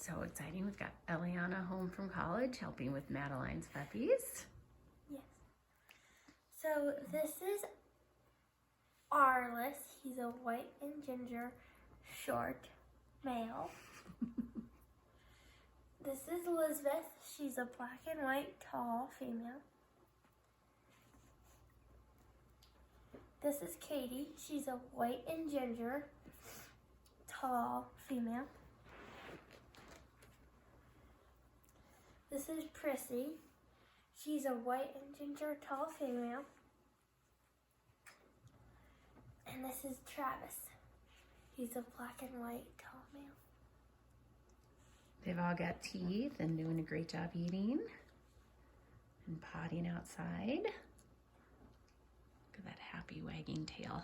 So exciting. We've got Eliana home from college helping with Madeline's puppies. Yes. So this is Arliss. He's a white and ginger short male. This is Elizabeth. She's a black and white tall female. This is Katie. She's a white and ginger tall female. This is Prissy. She's a white and ginger tall female. And this is Travis. He's a black and white tall male. They've all got teeth and doing a great job eating and potting outside. Look at that happy wagging tail.